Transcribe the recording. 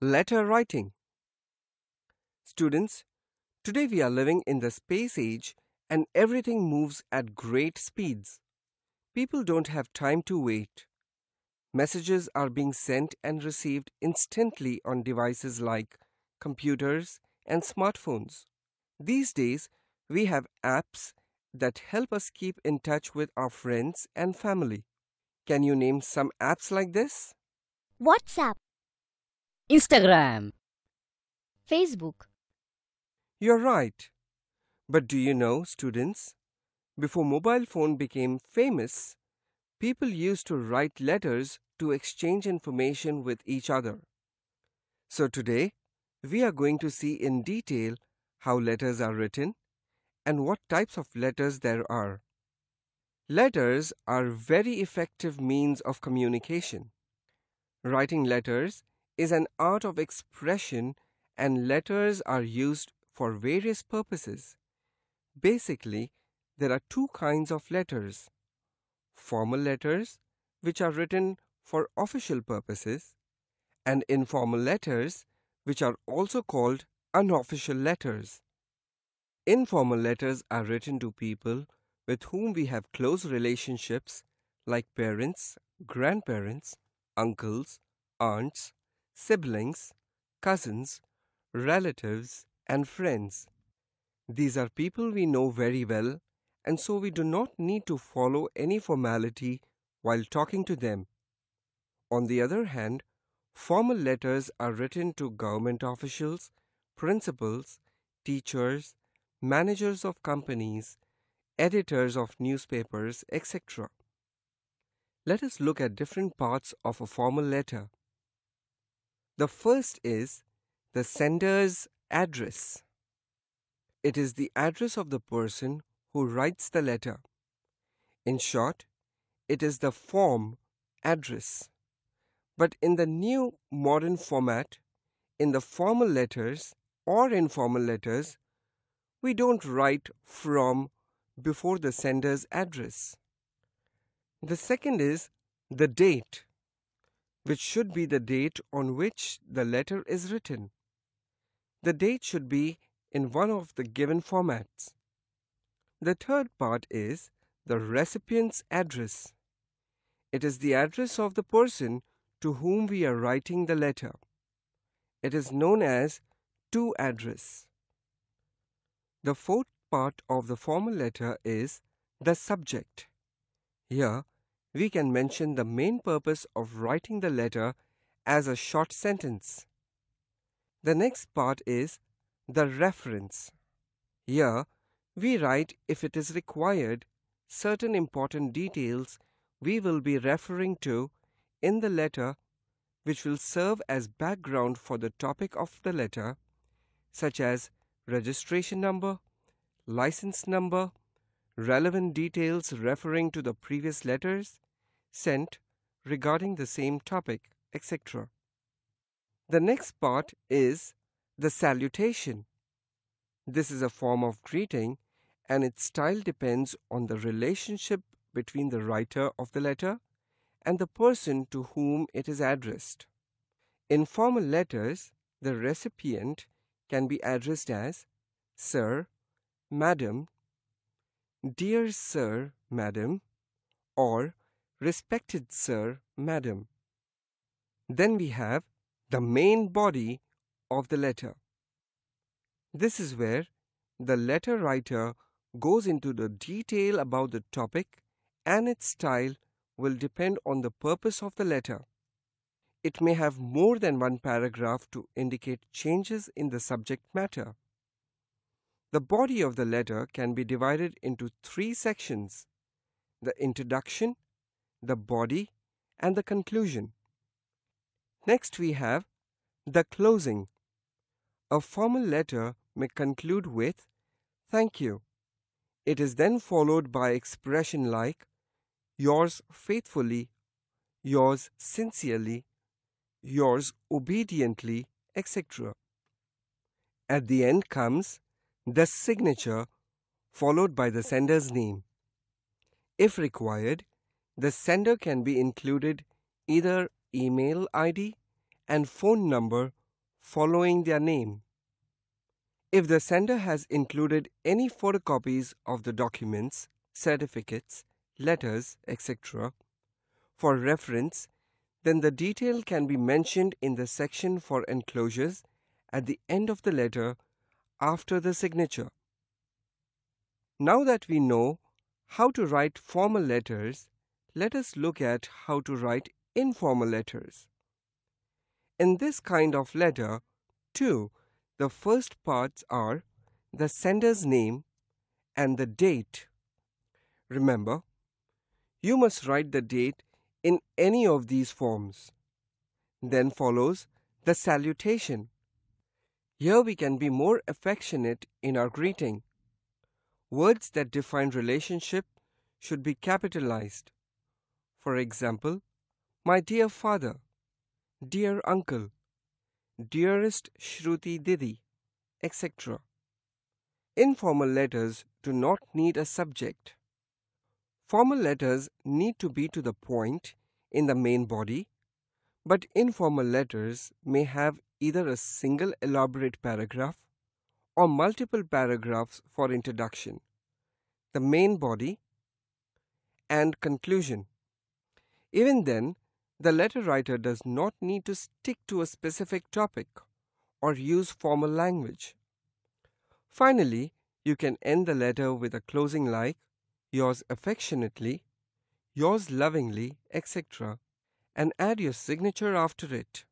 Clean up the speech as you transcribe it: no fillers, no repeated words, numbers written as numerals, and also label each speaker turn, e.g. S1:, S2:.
S1: Letter writing. Students, today we are living in the space age and everything moves at great speeds. People don't have time to wait. Messages are being sent and received instantly on devices like computers and smartphones. These days, we have apps that help us keep in touch with our friends and family. Can you name some apps like this?
S2: WhatsApp,
S3: Instagram,
S2: Facebook,
S1: You're right. But do you know, students, before mobile phone became famous, people used to write letters to exchange information with each other. So today, we are going to see in detail how letters are written and what types of letters there are. Letters are very effective means of communication. Writing letters is an art of expression and letters are used for various purposes. Basically, there are two kinds of letters: formal letters, which are written for official purposes, and informal letters, which are also called unofficial letters. Informal letters are written to people with whom we have close relationships, like parents, grandparents, uncles, aunts, siblings, cousins, relatives, and friends. These are people we know very well, and so we do not need to follow any formality while talking to them. On the other hand, formal letters are written to government officials, principals, teachers, managers of companies, editors of newspapers, etc. Let us look at different parts of a formal letter. The first is the sender's address. It is the address of the person who writes the letter. In short, it is the form address. But in the new modern format, in the formal letters or informal letters, we don't write from before the sender's address. The second is the date, which should be the date on which the letter is written. The date should be in one of the given formats. The third part is the recipient's address. It is the address of the person to whom we are writing the letter. It is known as to address. The fourth part of the formal letter is the subject. Here, we can mention the main purpose of writing the letter as a short sentence. The next part is the reference. Here, we write, if it is required, certain important details we will be referring to in the letter, which will serve as background for the topic of the letter, such as registration number, license number, relevant details referring to the previous letters sent regarding the same topic, etc. The next part is the salutation. This is a form of greeting and its style depends on the relationship between the writer of the letter and the person to whom it is addressed. In formal letters, the recipient can be addressed as Sir, Madam, Dear Sir, Madam, or Respected Sir, Madam. Then we have the main body of the letter. This is where the letter writer goes into the detail about the topic and its style will depend on the purpose of the letter. It may have more than one paragraph to indicate changes in the subject matter. The body of the letter can be divided into three sections: the introduction, the body, and the conclusion. Next we have the closing. A formal letter may conclude with "Thank you." It is then followed by expression like "Yours faithfully," "Yours sincerely," "Yours obediently," etc. At the end comes the signature followed by the sender's name. If required, the sender can be included either email ID and phone number following their name. If the sender has included any photocopies of the documents, certificates, letters, etc., for reference, then the detail can be mentioned in the section for enclosures at the end of the letter after the signature. Now that we know how to write formal letters, let us look at how to write informal letters. In this kind of letter, too, the first parts are the sender's name and the date. Remember, you must write the date in any of these forms. Then follows the salutation. Here we can be more affectionate in our greeting. Words that define relationship should be capitalized. For example, my dear father, dear uncle, dearest Shruti Didi, etc. Informal letters do not need a subject. Formal letters need to be to the point in the main body, but informal letters may have either a single elaborate paragraph or multiple paragraphs for introduction, the main body, and conclusion. Even then, the letter writer does not need to stick to a specific topic or use formal language. Finally, you can end the letter with a closing like yours affectionately, yours lovingly, etc., and add your signature after it.